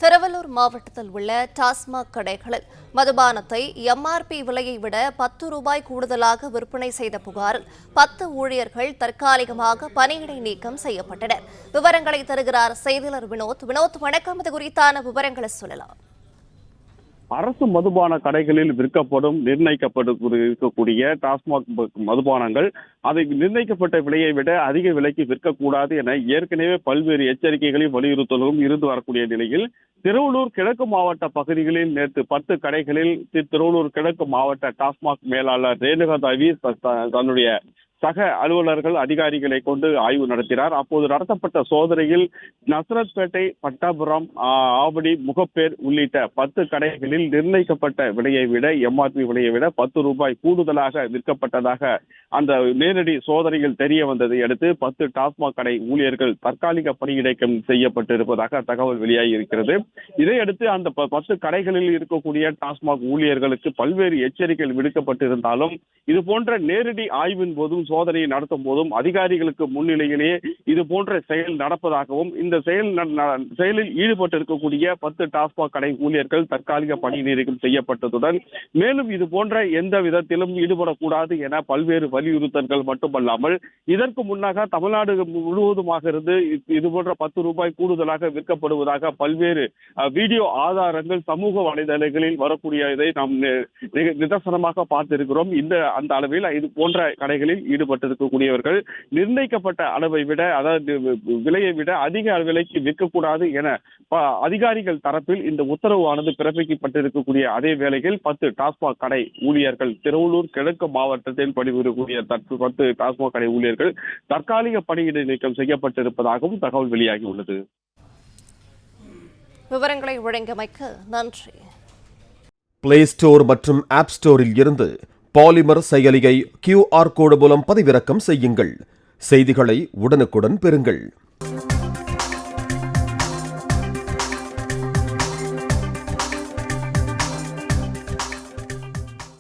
திருவள்ளூர் மாவட்டத்தில் உள்ள டாஸ்மாக் கடைகளில் மதுபானத்தை எம்ஆர்பி விலையை விட 10 ரூபாய் கூடுதலாக விற்பனை செய்த புகாரில் 10 ஊழியர்கள் தற்காலிகமாக பணியிடை நீக்கம் செய்யப்பட்டனர். விவரங்களை தருகிறார் செய்தியாளர் வினோத். வணக்கம். இது குறித்தான விவரங்களை சொல்லலாம். அரசு மதுபான கடைகளில் விற்கப்படும் இருக்கக்கூடிய டாஸ்மாக் மதுபானங்கள் அதை நிர்ணயிக்கப்பட்ட விலையை விட அதிக விலைக்கு விற்கக்கூடாது என ஏற்கனவே பல்வேறு எச்சரிக்கைகளையும் வலியுறுத்தலும் இருந்து வரக்கூடிய நிலையில் திருவள்ளூர் கிழக்கு மாவட்ட பகுதிகளில் நேற்று 10 கடைகளில் திருவள்ளூர் கிழக்கு மாவட்ட டாஸ்மாக் மேலாளர் ரேணுகா தேவி தன்னுடைய சக அலுவலர்கள் அதிகாரிகளை கொண்டு ஆய்வு நடத்தினார். அப்போது நடத்தப்பட்ட சோதனையில் நசரத்பேட்டை, பட்டாபுரம், ஆவடி, முகப்பேர் உள்ளிட்ட 10 கடைகளில் நிர்ணயிக்கப்பட்ட விலையை விட எம்ஆர்பி விலையை விட 10 ரூபாய் கூடுதலாக விற்கப்பட்டதாக அந்த நேரடி சோதனையில் தெரிய வந்ததை அடுத்து 10 டாஸ்மாக் கடை ஊழியர்கள் தற்காலிக பணியிடைக்கம் செய்யப்பட்டிருப்பதாக தகவல் வெளியாகி இருக்கிறது. இதையடுத்து அந்த 10 கடைகளில் இருக்கக்கூடிய டாஸ்மாக் ஊழியர்களுக்கு பல்வேறு எச்சரிக்கைகள் விடுக்கப்பட்டிருந்தாலும் இது போன்ற நேரடி ஆய்வின் போதும் சோதனையை நடத்தும் போதும் அதிகாரிகளுக்கு முன்னிலையிலேயே இது போன்ற செயல் நடப்பதாகவும் இந்த செயலில் ஈடுபட்டிருக்கக்கூடிய 10 டாஸ்மாக் கடை ஊழியர்கள் தற்காலிக பணி நீக்கம் செய்யப்பட்டதுடன் மேலும் இது போன்ற எந்த விதத்திலும் ஈடுபடக்கூடாது என பல்வேறு வலியுறுத்தல்கள் மட்டுமல்லாமல் இதற்கு முன்னாக தமிழ்நாடு முழுவதுமாக இருந்து இது போன்ற 10 ரூபாய் கூடுதலாக விற்கப்படுவதாக பல்வேறு வீடியோ ஆதாரங்கள் சமூக வலைதளங்களில் வரக்கூடியதை நாம் நிதர்சனமாக பார்த்திருக்கிறோம். அந்த அளவில் இது போன்ற கடைகளில் ஈடுபட்டிருக்கக்கூடியவர்கள் நிர்ணயிக்கப்பட்ட அளவை விட, அதாவது விலையை விட அதிக விலைக்கு விற்கக்கூடாது என அதிகாரிகள் தரப்பில் இந்த உத்தரவானது பிறப்பிக்கப்பட்டிருக்கக்கூடிய அதே வேளையில் 10 டாஸ்மாக் கடை ஊழியர்கள் திருவள்ளூர் கிழக்கு மாவட்டத்தில் பணிபுரியக்கூடிய 10 டாஸ்மாக் கடை ஊழியர்கள் தற்காலிக பணியிடை நீக்கம் செய்யப்பட்டிருப்பதாகவும் தகவல் வெளியாகியுள்ளது. விவரங்களை வழங்கியமைக்கு நன்றி. பிளே ஸ்டோர் மற்றும் ஆப் ஸ்டோரில் இருந்து பாலிமர் செயலியை QR கோடு மூலம் பதிவிறக்கம் செய்யுங்கள். செய்திகளை உடனுக்குடன் பெறுங்கள்.